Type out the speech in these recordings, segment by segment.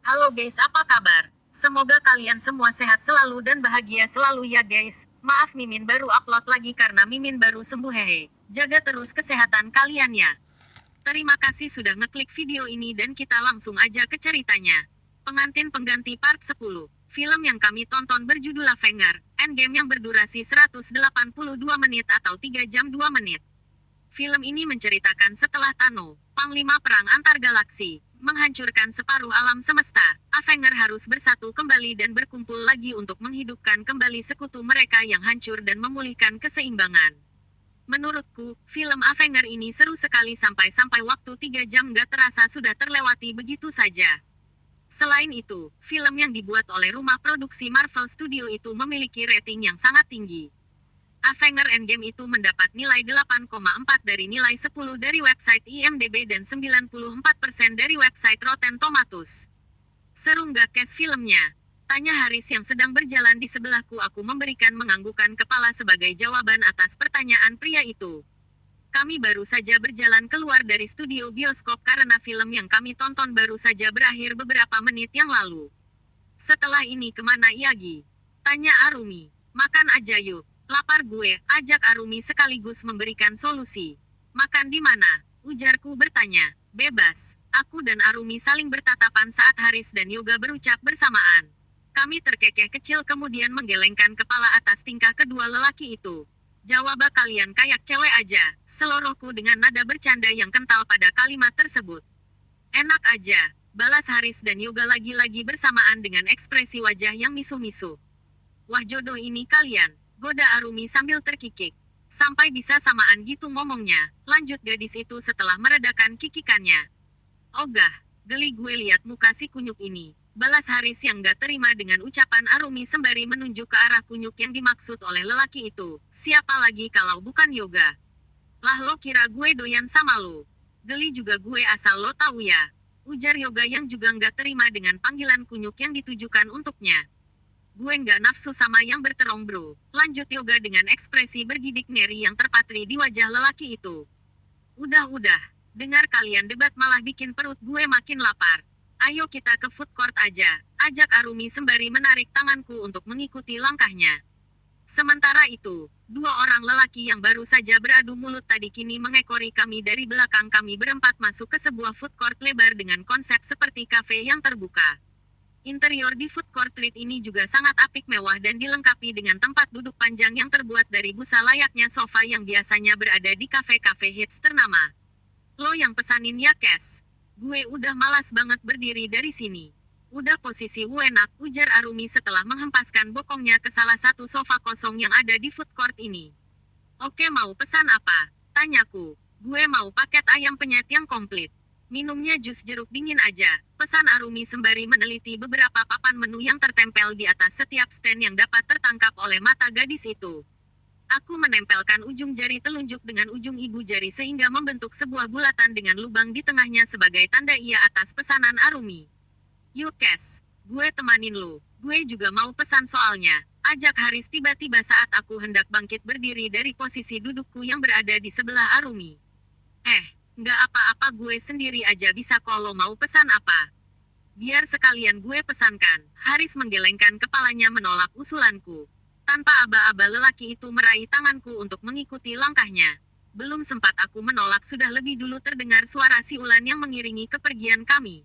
Halo guys, apa kabar? Semoga kalian semua sehat selalu dan bahagia selalu ya guys. Maaf Mimin baru upload lagi karena Mimin baru sembuh hehe. Jaga terus kesehatan kalian ya. Terima kasih sudah ngeklik video ini dan kita langsung aja ke ceritanya. Pengantin Pengganti Part 10. Film yang kami tonton berjudul Avenger, Endgame yang berdurasi 182 menit atau 3 jam 2 menit. Film ini menceritakan setelah Thanos, Panglima Perang Antar Galaksi, menghancurkan separuh alam semesta, Avenger harus bersatu kembali dan berkumpul lagi untuk menghidupkan kembali sekutu mereka yang hancur dan memulihkan keseimbangan. Menurutku, film Avenger ini seru sekali sampai waktu 3 jam gak terasa sudah terlewati begitu saja. Selain itu, film yang dibuat oleh rumah produksi Marvel Studio itu memiliki rating yang sangat tinggi. Avenger Endgame itu mendapat nilai 8,4 dari nilai 10 dari website IMDb dan 94% dari website Rotten Tomatoes. Seru nggak cast filmnya? Tanya Haris yang sedang berjalan di sebelahku. Aku memberikan menganggukkan kepala sebagai jawaban atas pertanyaan pria itu. Kami baru saja berjalan keluar dari studio bioskop karena film yang kami tonton baru saja berakhir beberapa menit yang lalu. Setelah ini kemana Yagi? Tanya Arumi. Makan aja yuk. Lapar gue, ajak Arumi sekaligus memberikan solusi. Makan di mana? Ujarku bertanya. Bebas. Aku dan Arumi saling bertatapan saat Haris dan Yoga berucap bersamaan. Kami terkekeh kecil kemudian menggelengkan kepala atas tingkah kedua lelaki itu. Jawab kalian kayak cewek aja, selorohku dengan nada bercanda yang kental pada kalimat tersebut. Enak aja, balas Haris dan Yoga lagi-lagi bersamaan dengan ekspresi wajah yang misu-misu. Wah jodoh ini kalian, goda Arumi sambil terkikik. Sampai bisa samaan gitu ngomongnya, lanjut gadis itu setelah meredakan kikikannya. Ogah, geli gue liat muka si kunyuk ini. Balas Haris yang gak terima dengan ucapan Arumi sembari menunjuk ke arah kunyuk yang dimaksud oleh lelaki itu. Siapa lagi kalau bukan Yoga? Lah lo kira gue doyan sama lo? Geli juga gue asal lo tahu ya. Ujar Yoga yang juga nggak terima dengan panggilan kunyuk yang ditujukan untuknya. Gue nggak nafsu sama yang berterong bro. Lanjut Yoga dengan ekspresi bergidik ngeri yang terpatri di wajah lelaki itu. Udah. Dengar kalian debat malah bikin perut gue makin lapar. Ayo kita ke food court aja. Ajak Arumi sembari menarik tanganku untuk mengikuti langkahnya. Sementara itu, dua orang lelaki yang baru saja beradu mulut tadi kini mengekori kami dari belakang. Kami berempat masuk ke sebuah food court lebar dengan konsep seperti kafe yang terbuka. Interior di food court treat ini juga sangat apik mewah dan dilengkapi dengan tempat duduk panjang yang terbuat dari busa layaknya sofa yang biasanya berada di kafe-kafe hits ternama. Lo yang pesanin ya Kes? Gue udah malas banget berdiri dari sini. Udah posisi enak, ujar Arumi setelah menghempaskan bokongnya ke salah satu sofa kosong yang ada di food court ini. Oke mau pesan apa? Tanyaku. Gue mau paket ayam penyet yang komplit. Minumnya jus jeruk dingin aja, pesan Arumi sembari meneliti beberapa papan menu yang tertempel di atas setiap stand yang dapat tertangkap oleh mata gadis itu. Aku menempelkan ujung jari telunjuk dengan ujung ibu jari sehingga membentuk sebuah bulatan dengan lubang di tengahnya sebagai tanda iya atas pesanan Arumi. Yuk Kes, gue temanin lu. Gue juga mau pesan soalnya. Ajak Haris tiba-tiba saat aku hendak bangkit berdiri dari posisi dudukku yang berada di sebelah Arumi. Nggak apa-apa gue sendiri aja bisa kalau mau pesan apa. Biar sekalian gue pesankan. Haris menggelengkan kepalanya menolak usulanku. Tanpa aba-aba lelaki itu meraih tanganku untuk mengikuti langkahnya. Belum sempat aku menolak sudah lebih dulu terdengar suara si Ulan yang mengiringi kepergian kami.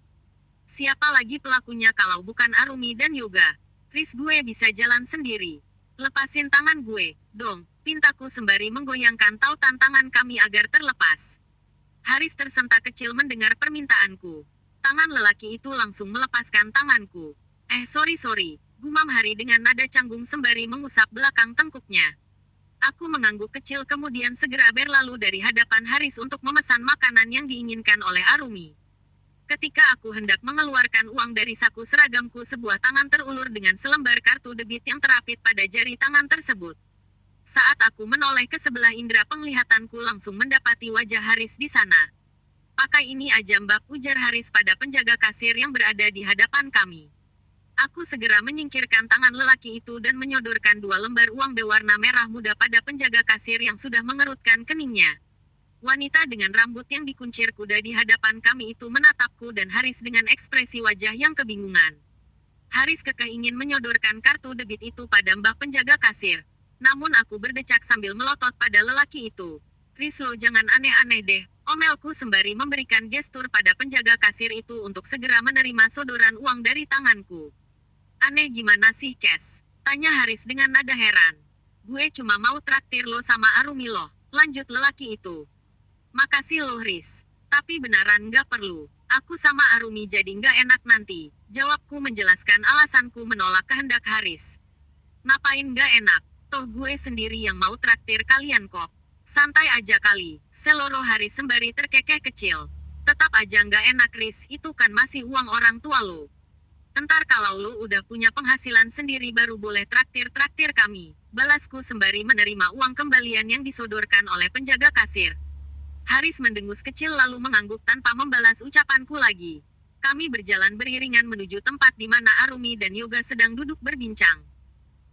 Siapa lagi pelakunya kalau bukan Arumi dan Yoga? Chris gue bisa jalan sendiri. Lepasin tangan gue, dong, pintaku sembari menggoyangkan tautan tangan kami agar terlepas. Haris tersentak kecil mendengar permintaanku. Tangan lelaki itu langsung melepaskan tanganku. Sorry, gumam Hari dengan nada canggung sembari mengusap belakang tengkuknya. Aku mengangguk kecil kemudian segera berlalu dari hadapan Haris untuk memesan makanan yang diinginkan oleh Arumi. Ketika aku hendak mengeluarkan uang dari saku seragamku, sebuah tangan terulur dengan selembar kartu debit yang terapit pada jari tangan tersebut. Saat aku menoleh ke sebelah, indera penglihatanku langsung mendapati wajah Haris di sana. Pakai ini aja mbak, ujar Haris pada penjaga kasir yang berada di hadapan kami. Aku segera menyingkirkan tangan lelaki itu dan menyodorkan 2 lembar uang berwarna merah muda pada penjaga kasir yang sudah mengerutkan keningnya. Wanita dengan rambut yang dikuncir kuda di hadapan kami itu menatapku dan Haris dengan ekspresi wajah yang kebingungan. Haris kekeh ingin menyodorkan kartu debit itu pada mbah penjaga kasir. Namun aku berdecak sambil melotot pada lelaki itu. Riz, lo jangan aneh-aneh deh, omelku sembari memberikan gestur pada penjaga kasir itu untuk segera menerima sodoran uang dari tanganku. Aneh gimana sih, Kes? Tanya Haris dengan nada heran. Gue cuma mau traktir lo sama Arumi loh, lanjut lelaki itu. Makasih loh Riz. Tapi beneran nggak perlu. Aku sama Arumi jadi nggak enak nanti. Jawabku menjelaskan alasanku menolak kehendak Haris. Ngapain nggak enak? Toh gue sendiri yang mau traktir kalian kok. Santai aja kali, seloroh Haris sembari terkekeh kecil. Tetap aja nggak enak Riz, itu kan masih uang orang tua lo. Entar kalau lo udah punya penghasilan sendiri baru boleh traktir-traktir kami. Balasku sembari menerima uang kembalian yang disodorkan oleh penjaga kasir. Haris mendengus kecil lalu mengangguk tanpa membalas ucapanku lagi. Kami berjalan beriringan menuju tempat di mana Arumi dan Yoga sedang duduk berbincang.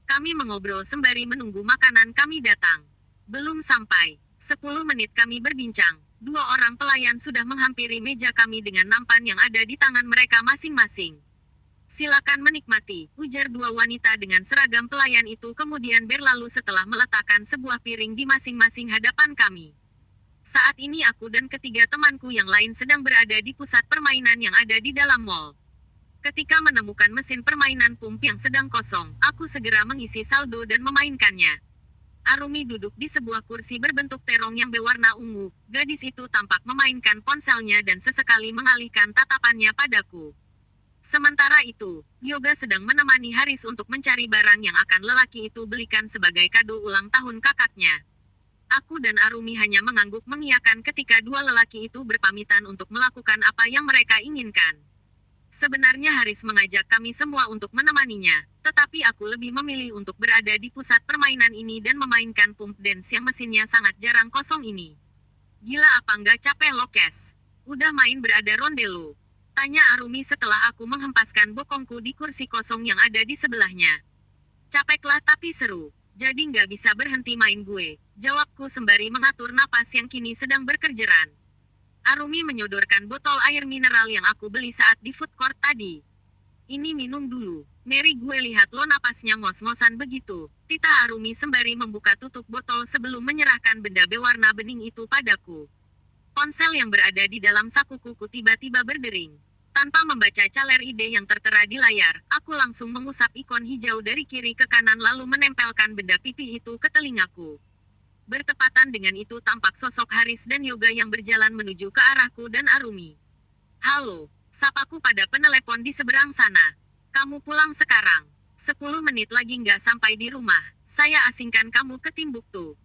Kami mengobrol sembari menunggu makanan kami datang. Belum sampai 10 menit kami berbincang, 2 orang pelayan sudah menghampiri meja kami dengan nampan yang ada di tangan mereka masing-masing. Silakan menikmati, ujar 2 wanita dengan seragam pelayan itu kemudian berlalu setelah meletakkan sebuah piring di masing-masing hadapan kami. Saat ini aku dan ketiga temanku yang lain sedang berada di pusat permainan yang ada di dalam mall. Ketika menemukan mesin permainan pump yang sedang kosong, aku segera mengisi saldo dan memainkannya. Arumi duduk di sebuah kursi berbentuk terong yang berwarna ungu. Gadis itu tampak memainkan ponselnya dan sesekali mengalihkan tatapannya padaku. Sementara itu, Yoga sedang menemani Haris untuk mencari barang yang akan lelaki itu belikan sebagai kado ulang tahun kakaknya. Aku dan Arumi hanya mengangguk mengiyakan ketika 2 lelaki itu berpamitan untuk melakukan apa yang mereka inginkan. Sebenarnya Haris mengajak kami semua untuk menemaninya, tetapi aku lebih memilih untuk berada di pusat permainan ini dan memainkan pump dance yang mesinnya sangat jarang kosong ini. Gila apa nggak capek lo, Kes? Udah main berada ronde lo? Tanya Arumi setelah aku menghempaskan bokongku di kursi kosong yang ada di sebelahnya. Capeklah tapi seru, jadi nggak bisa berhenti main gue, jawabku sembari mengatur napas yang kini sedang berkerjeran. Arumi menyodorkan botol air mineral yang aku beli saat di food court tadi. Ini minum dulu. Mary, gue lihat lo napasnya ngos-ngosan begitu. Tita Arumi sembari membuka tutup botol sebelum menyerahkan benda berwarna bening itu padaku. Ponsel yang berada di dalam sakuku tiba-tiba berdering. Tanpa membaca caler ide yang tertera di layar, aku langsung mengusap ikon hijau dari kiri ke kanan lalu menempelkan benda pipih itu ke telingaku. Bertepatan dengan itu tampak sosok Haris dan Yoga yang berjalan menuju ke arahku dan Arumi. Halo, sapaku pada penelepon di seberang sana. Kamu pulang sekarang. 10 menit lagi nggak sampai di rumah. Saya asingkan kamu ke Timbuktu.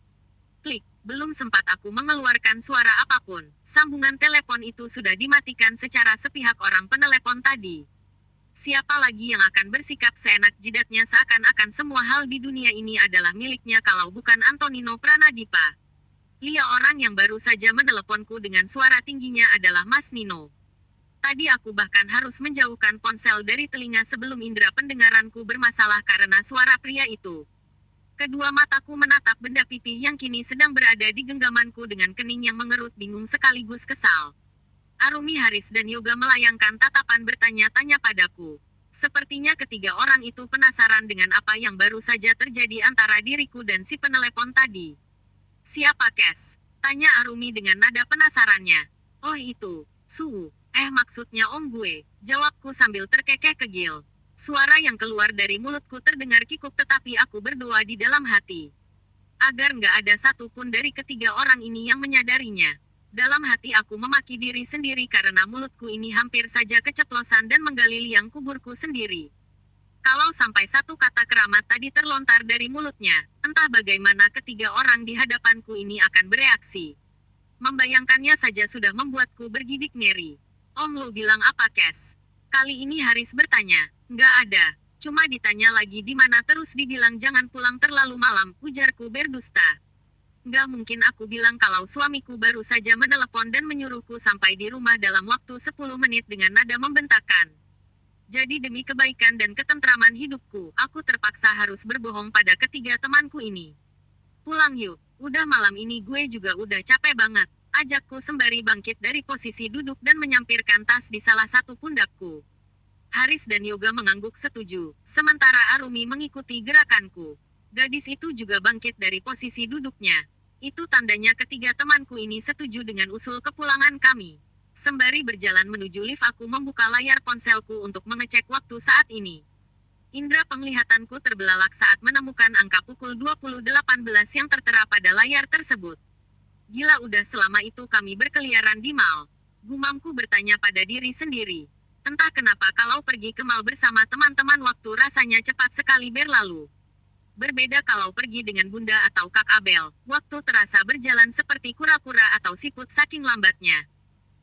Klik, belum sempat aku mengeluarkan suara apapun. Sambungan telepon itu sudah dimatikan secara sepihak orang penelepon tadi. Siapa lagi yang akan bersikap seenak jidatnya seakan-akan semua hal di dunia ini adalah miliknya kalau bukan Antonino Pranadipa. Lia, orang yang baru saja meneleponku dengan suara tingginya adalah Mas Nino. Tadi aku bahkan harus menjauhkan ponsel dari telinga sebelum indera pendengaranku bermasalah karena suara pria itu. Kedua mataku menatap benda pipih yang kini sedang berada di genggamanku dengan kening yang mengerut bingung sekaligus kesal. Arumi, Haris dan Yoga melayangkan tatapan bertanya-tanya padaku. Sepertinya ketiga orang itu penasaran dengan apa yang baru saja terjadi antara diriku dan si penelepon tadi. Siapa, Kes? Tanya Arumi dengan nada penasarannya. Oh itu, Suhu. Maksudnya om gue, jawabku sambil terkekeh kegil. Suara yang keluar dari mulutku terdengar kikuk tetapi aku berdoa di dalam hati. Agar nggak ada satupun dari ketiga orang ini yang menyadarinya. Dalam hati aku memaki diri sendiri karena mulutku ini hampir saja keceplosan dan menggali liang kuburku sendiri. Kalau sampai satu kata keramat tadi terlontar dari mulutnya, entah bagaimana ketiga orang di hadapanku ini akan bereaksi. Membayangkannya saja sudah membuatku bergidik ngeri. Om, lo bilang apa, Kes? Kali ini Haris bertanya. Nggak ada. Cuma ditanya lagi di mana terus dibilang jangan pulang terlalu malam, ujarku berdusta. Nggak mungkin aku bilang kalau suamiku baru saja menelepon dan menyuruhku sampai di rumah dalam waktu 10 menit dengan nada membentakkan. Jadi demi kebaikan dan ketentraman hidupku, aku terpaksa harus berbohong pada ketiga temanku ini. Pulang yuk, udah malam ini gue juga udah capek banget. Ajakku sembari bangkit dari posisi duduk dan menyampirkan tas di salah satu pundakku. Haris dan Yoga mengangguk setuju, sementara Arumi mengikuti gerakanku. Gadis itu juga bangkit dari posisi duduknya. Itu tandanya ketiga temanku ini setuju dengan usul kepulangan kami. Sembari berjalan menuju lift aku membuka layar ponselku untuk mengecek waktu saat ini. Indra penglihatanku terbelalak saat menemukan angka pukul 20.18 yang tertera pada layar tersebut. Gila, udah selama itu kami berkeliaran di mall. Gumamku bertanya pada diri sendiri. Entah kenapa kalau pergi ke mall bersama teman-teman waktu rasanya cepat sekali berlalu. Berbeda kalau pergi dengan Bunda atau Kak Abel, waktu terasa berjalan seperti kura-kura atau siput saking lambatnya.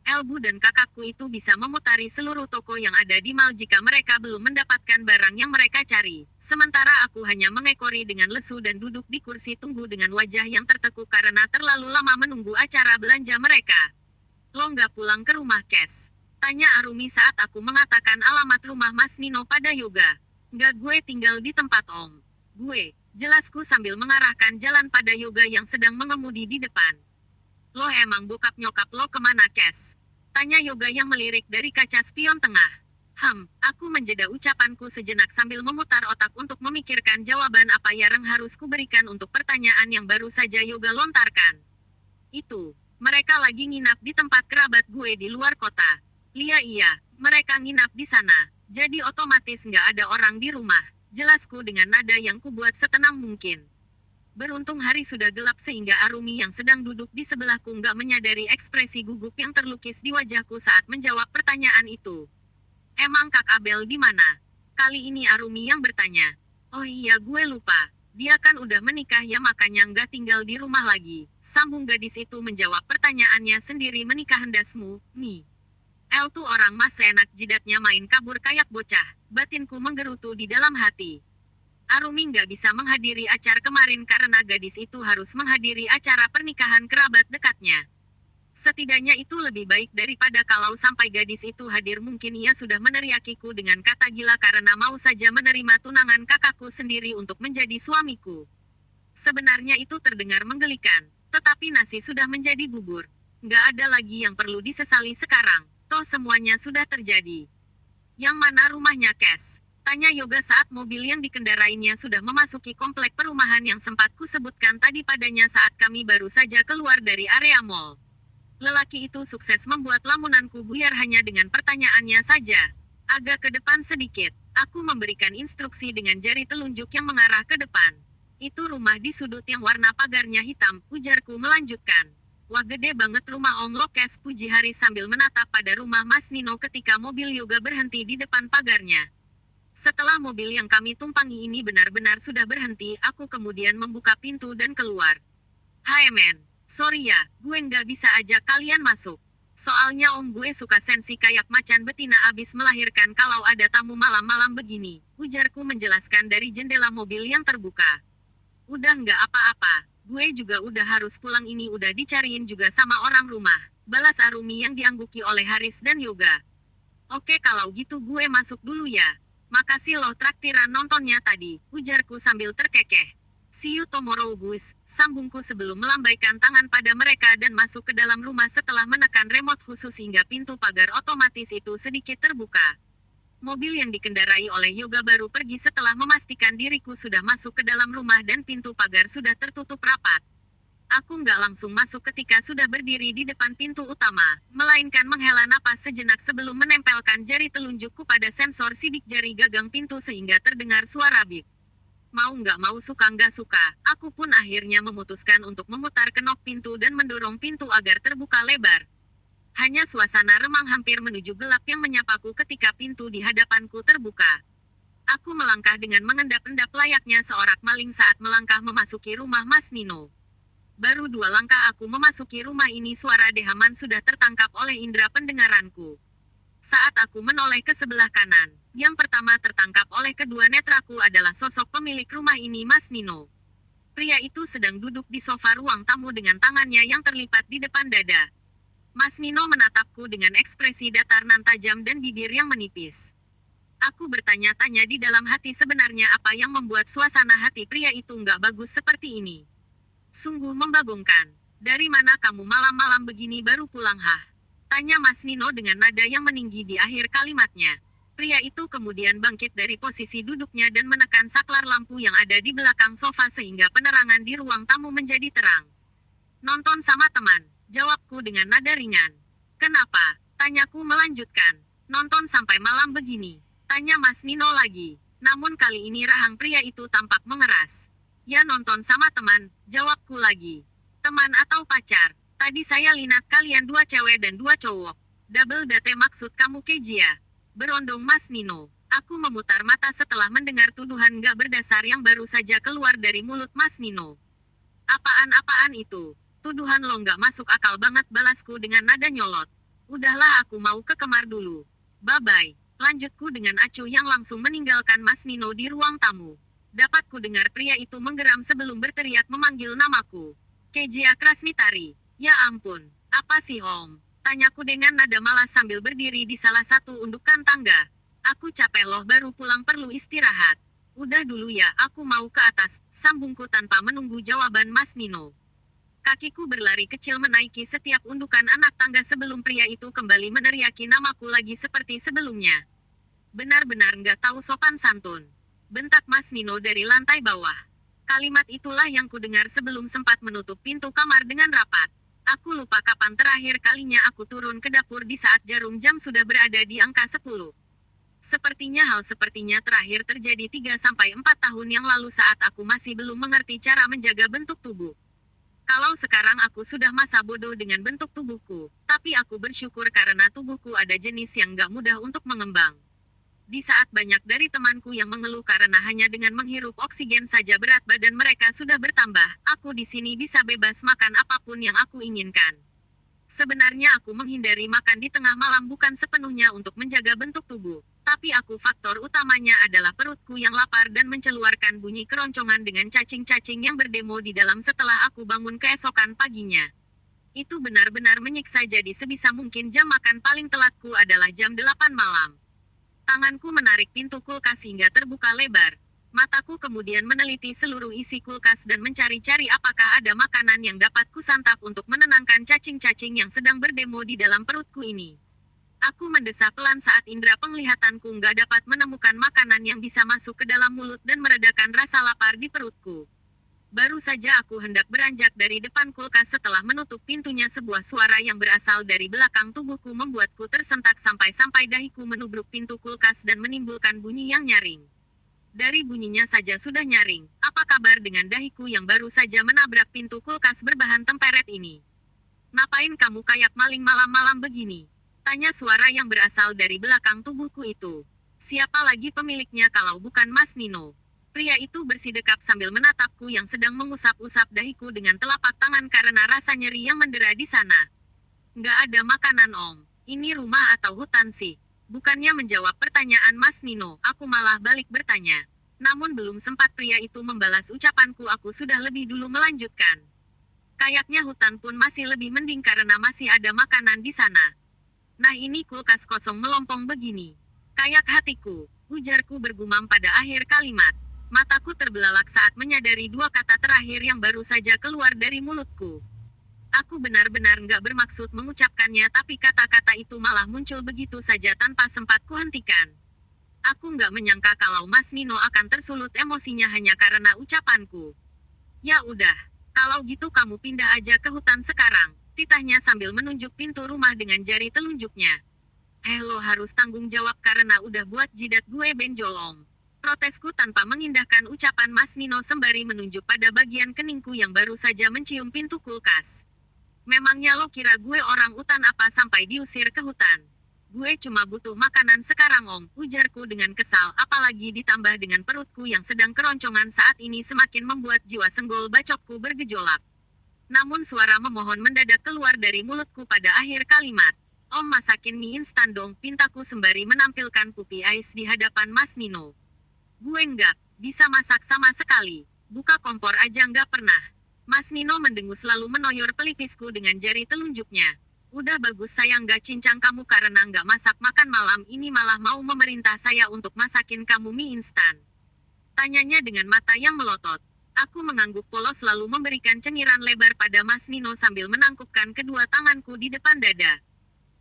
Elbu dan kakakku itu bisa memutari seluruh toko yang ada di mall jika mereka belum mendapatkan barang yang mereka cari. Sementara aku hanya mengekori dengan lesu dan duduk di kursi tunggu dengan wajah yang tertekuk karena terlalu lama menunggu acara belanja mereka. Lo nggak pulang ke rumah, Kes? Tanya Arumi saat aku mengatakan alamat rumah Mas Nino pada Yoga. Nggak, gue tinggal di tempat Om. Gue, jelasku sambil mengarahkan jalan pada Yoga yang sedang mengemudi di depan. Lo emang bokap nyokap lo kemana, Kes? Tanya Yoga yang melirik dari kaca spion tengah. Aku menjeda ucapanku sejenak sambil memutar otak untuk memikirkan jawaban apa yang harus kuberikan untuk pertanyaan yang baru saja Yoga lontarkan. Itu, mereka lagi nginap di tempat kerabat gue di luar kota. Iya, mereka nginap di sana. Jadi otomatis nggak ada orang di rumah. Jelasku dengan nada yang kubuat setenang mungkin. Beruntung hari sudah gelap sehingga Arumi yang sedang duduk di sebelahku nggak menyadari ekspresi gugup yang terlukis di wajahku saat menjawab pertanyaan itu. Emang Kak Abel di mana? Kali ini Arumi yang bertanya. Oh iya, gue lupa. Dia kan udah menikah ya, makanya nggak tinggal di rumah lagi. Sambung gadis itu menjawab pertanyaannya sendiri. Menikah hendasmu, Mi? El tuh orang mas seenak jidatnya main kabur kayak bocah. Batinku menggerutu di dalam hati. Arumi nggak bisa menghadiri acara kemarin karena gadis itu harus menghadiri acara pernikahan kerabat dekatnya. Setidaknya itu lebih baik daripada kalau sampai gadis itu hadir, mungkin ia sudah meneriakiku dengan kata gila karena mau saja menerima tunangan kakakku sendiri untuk menjadi suamiku. Sebenarnya itu terdengar menggelikan, tetapi nasi sudah menjadi bubur. Nggak ada lagi yang perlu disesali sekarang, toh semuanya sudah terjadi. Yang mana rumahnya, Kes? Tanya Yoga saat mobil yang dikendarainya sudah memasuki komplek perumahan yang sempat kusebutkan tadi padanya saat kami baru saja keluar dari area mall. Lelaki itu sukses membuat lamunanku buyar hanya dengan pertanyaannya saja. Agak ke depan sedikit, aku memberikan instruksi dengan jari telunjuk yang mengarah ke depan. Itu rumah di sudut yang warna pagarnya hitam, ujarku melanjutkan. Wah, gede banget rumah Om Lokes, puji Haris sambil menatap pada rumah Mas Nino ketika mobil Yoga berhenti di depan pagarnya. Setelah mobil yang kami tumpangi ini benar-benar sudah berhenti, aku kemudian membuka pintu dan keluar. Hai men, sorry ya, gue nggak bisa ajak kalian masuk. Soalnya om gue suka sensi kayak macan betina abis melahirkan kalau ada tamu malam-malam begini, ujarku menjelaskan dari jendela mobil yang terbuka. Udah nggak apa-apa, gue juga udah harus pulang, ini udah dicariin juga sama orang rumah, balas Arumi yang diangguki oleh Haris dan Yoga. Oke kalau gitu gue masuk dulu ya. Makasih loh traktiran nontonnya tadi, ujarku sambil terkekeh. See you tomorrow guys, sambungku sebelum melambaikan tangan pada mereka dan masuk ke dalam rumah setelah menekan remote khusus hingga pintu pagar otomatis itu sedikit terbuka. Mobil yang dikendarai oleh Yoga baru pergi setelah memastikan diriku sudah masuk ke dalam rumah dan pintu pagar sudah tertutup rapat. Aku nggak langsung masuk ketika sudah berdiri di depan pintu utama, melainkan menghela napas sejenak sebelum menempelkan jari telunjukku pada sensor sidik jari gagang pintu sehingga terdengar suara bip. Mau nggak mau, suka nggak suka, aku pun akhirnya memutuskan untuk memutar kenop pintu dan mendorong pintu agar terbuka lebar. Hanya suasana remang hampir menuju gelap yang menyapaku ketika pintu di hadapanku terbuka. Aku melangkah dengan mengendap-endap layaknya seorang maling saat melangkah memasuki rumah Mas Nino. Baru 2 langkah aku memasuki rumah ini, suara dehaman sudah tertangkap oleh indera pendengaranku. Saat aku menoleh ke sebelah kanan, yang pertama tertangkap oleh kedua netraku adalah sosok pemilik rumah ini, Mas Nino. Pria itu sedang duduk di sofa ruang tamu dengan tangannya yang terlipat di depan dada. Mas Nino menatapku dengan ekspresi datar nan tajam dan bibir yang menipis. Aku bertanya-tanya di dalam hati, sebenarnya apa yang membuat suasana hati pria itu nggak bagus seperti ini. Sungguh membagongkan. Dari mana kamu malam-malam begini baru pulang hah? Tanya Mas Nino dengan nada yang meninggi di akhir kalimatnya. Pria itu kemudian bangkit dari posisi duduknya dan menekan saklar lampu yang ada di belakang sofa sehingga penerangan di ruang tamu menjadi terang. Nonton sama teman, jawabku dengan nada ringan. Kenapa? Tanyaku melanjutkan. Nonton sampai malam begini. Tanya Mas Nino lagi. Namun kali ini rahang pria itu tampak mengeras. Ya nonton sama teman, jawabku lagi. Teman atau pacar? Tadi saya lihat kalian dua cewek dan dua cowok. Double date maksud kamu Kejia? Berondong Mas Nino. Aku memutar mata setelah mendengar tuduhan gak berdasar yang baru saja keluar dari mulut Mas Nino. Apaan-apaan itu? Tuduhan lo nggak masuk akal banget, balasku dengan nada nyolot. Udahlah aku mau ke kamar dulu. Bye-bye. Lanjutku dengan acuh yang langsung meninggalkan Mas Nino di ruang tamu. Dapat ku dengar pria itu menggeram sebelum berteriak memanggil namaku. Kejia Krasnitari. Ya ampun, apa sih Om? Tanyaku dengan nada malas sambil berdiri di salah satu undukan tangga. Aku capek loh, baru pulang perlu istirahat. Udah dulu ya, aku mau ke atas, sambungku tanpa menunggu jawaban Mas Nino. Kakiku berlari kecil menaiki setiap undukan anak tangga sebelum pria itu kembali meneriaki namaku lagi seperti sebelumnya. Benar-benar nggak tahu sopan santun. Bentak Mas Nino dari lantai bawah. Kalimat itulah yang kudengar sebelum sempat menutup pintu kamar dengan rapat. Aku lupa kapan terakhir kalinya aku turun ke dapur di saat jarum jam sudah berada di angka 10. Sepertinya hal sepertinya terakhir terjadi 3-4 tahun yang lalu saat aku masih belum mengerti cara menjaga bentuk tubuh. Kalau sekarang aku sudah masa bodoh dengan bentuk tubuhku, tapi aku bersyukur karena tubuhku ada jenis yang gak mudah untuk mengembang. Di saat banyak dari temanku yang mengeluh karena hanya dengan menghirup oksigen saja berat badan mereka sudah bertambah, aku di sini bisa bebas makan apapun yang aku inginkan. Sebenarnya aku menghindari makan di tengah malam bukan sepenuhnya untuk menjaga bentuk tubuh, tapi faktor utamanya adalah perutku yang lapar dan mengeluarkan bunyi keroncongan dengan cacing-cacing yang berdemo di dalam setelah aku bangun keesokan paginya. Itu benar-benar menyiksa, jadi sebisa mungkin jam makan paling telatku adalah jam 8 malam. Tanganku menarik pintu kulkas hingga terbuka lebar. Mataku kemudian meneliti seluruh isi kulkas dan mencari-cari apakah ada makanan yang dapat kusantap untuk menenangkan cacing-cacing yang sedang berdemo di dalam perutku ini. Aku mendesah pelan saat indera penglihatanku nggak dapat menemukan makanan yang bisa masuk ke dalam mulut dan meredakan rasa lapar di perutku. Baru saja aku hendak beranjak dari depan kulkas setelah menutup pintunya, sebuah suara yang berasal dari belakang tubuhku membuatku tersentak sampai-sampai dahiku menubruk pintu kulkas dan menimbulkan bunyi yang nyaring. Dari bunyinya saja sudah nyaring, apa kabar dengan dahiku yang baru saja menabrak pintu kulkas berbahan temperet ini? Ngapain kamu kayak maling malam-malam begini? Tanya suara yang berasal dari belakang tubuhku itu. Siapa lagi pemiliknya kalau bukan Mas Nino? Pria itu bersidekap sambil menatapku yang sedang mengusap-usap dahiku dengan telapak tangan karena rasa nyeri yang mendera di sana. Nggak ada makanan Om. Ini rumah atau hutan sih? Bukannya menjawab pertanyaan Mas Nino, aku malah balik bertanya. Namun belum sempat pria itu membalas ucapanku, aku sudah lebih dulu melanjutkan. Kayaknya hutan pun masih lebih mending karena masih ada makanan di sana. Nah ini kulkas kosong melompong begini. Kayak hatiku, ujarku bergumam pada akhir kalimat. Mataku terbelalak saat menyadari dua kata terakhir yang baru saja keluar dari mulutku. Aku benar-benar nggak bermaksud mengucapkannya, tapi kata-kata itu malah muncul begitu saja tanpa sempat kuhentikan. Aku nggak menyangka kalau Mas Nino akan tersulut emosinya hanya karena ucapanku. Ya udah, kalau gitu kamu pindah aja ke hutan sekarang, titahnya sambil menunjuk pintu rumah dengan jari telunjuknya. Lo harus tanggung jawab karena udah buat jidat gue benjol Om. Protesku tanpa mengindahkan ucapan Mas Nino sembari menunjuk pada bagian keningku yang baru saja mencium pintu kulkas. Memangnya lo kira gue orang utan apa sampai diusir ke hutan? Gue cuma butuh makanan sekarang Om, ujarku dengan kesal, apalagi ditambah dengan perutku yang sedang keroncongan saat ini semakin membuat jiwa senggol bacokku bergejolak. Namun suara memohon mendadak keluar dari mulutku pada akhir kalimat. Om masakin mie instan dong, pintaku sembari menampilkan pupi ais di hadapan Mas Nino. Gue nggak bisa masak sama sekali, buka kompor aja nggak pernah. Mas Nino mendengus lalu menoyor pelipisku dengan jari telunjuknya. Udah bagus saya nggak cincang kamu karena nggak masak makan malam ini malah mau memerintah saya untuk masakin kamu mie instan. Tanyanya dengan mata yang melotot. Aku mengangguk polos lalu memberikan cengiran lebar pada Mas Nino sambil menangkupkan kedua tanganku di depan dada.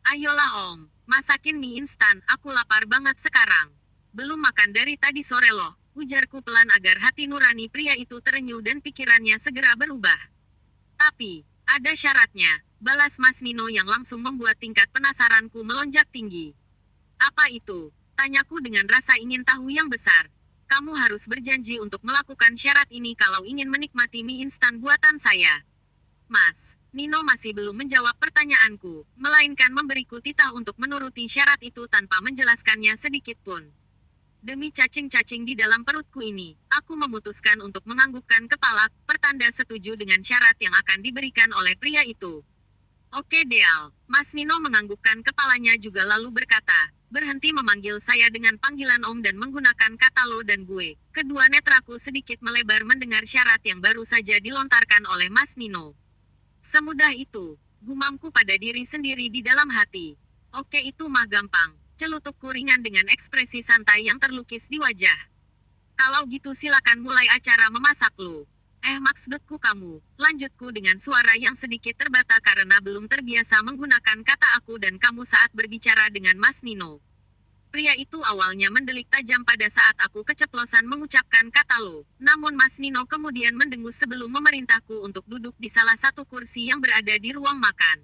Ayolah Om, masakin mie instan, aku lapar banget sekarang. Belum makan dari tadi sore loh, ujarku pelan agar hati nurani pria itu terenyuh dan pikirannya segera berubah. Tapi, ada syaratnya, balas Mas Nino yang langsung membuat tingkat penasaranku melonjak tinggi. Apa itu? Tanyaku dengan rasa ingin tahu yang besar. Kamu harus berjanji untuk melakukan syarat ini kalau ingin menikmati mie instan buatan saya. Mas, Nino masih belum menjawab pertanyaanku, melainkan memberiku titah untuk menuruti syarat itu tanpa menjelaskannya sedikit pun. Demi cacing-cacing di dalam perutku ini, aku memutuskan untuk menganggukkan kepala, pertanda setuju dengan syarat yang akan diberikan oleh pria itu. Oke Deal, Mas Nino menganggukkan kepalanya juga lalu berkata, berhenti memanggil saya dengan panggilan Om dan menggunakan kata lo dan gue. Kedua netraku sedikit melebar mendengar syarat yang baru saja dilontarkan oleh Mas Nino. Semudah itu, gumamku pada diri sendiri di dalam hati. Oke itu mah gampang, celutukku ringan dengan ekspresi santai yang terlukis di wajah. Kalau gitu silakan mulai acara memasak lo. Maksudku kamu, lanjutku dengan suara yang sedikit terbata karena belum terbiasa menggunakan kata aku dan kamu saat berbicara dengan Mas Nino. Pria itu awalnya mendelik tajam pada saat aku keceplosan mengucapkan kata lo, namun Mas Nino kemudian mendengus sebelum memerintahku untuk duduk di salah satu kursi yang berada di ruang makan.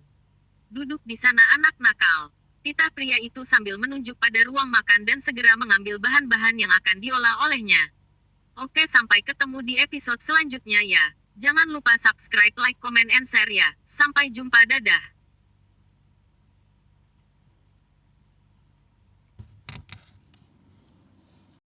Duduk di sana anak nakal. Titah pria itu sambil menunjuk pada ruang makan dan segera mengambil bahan-bahan yang akan diolah olehnya. Oke sampai ketemu di episode selanjutnya ya. Jangan lupa subscribe, like, comment, and share ya. Sampai jumpa dadah.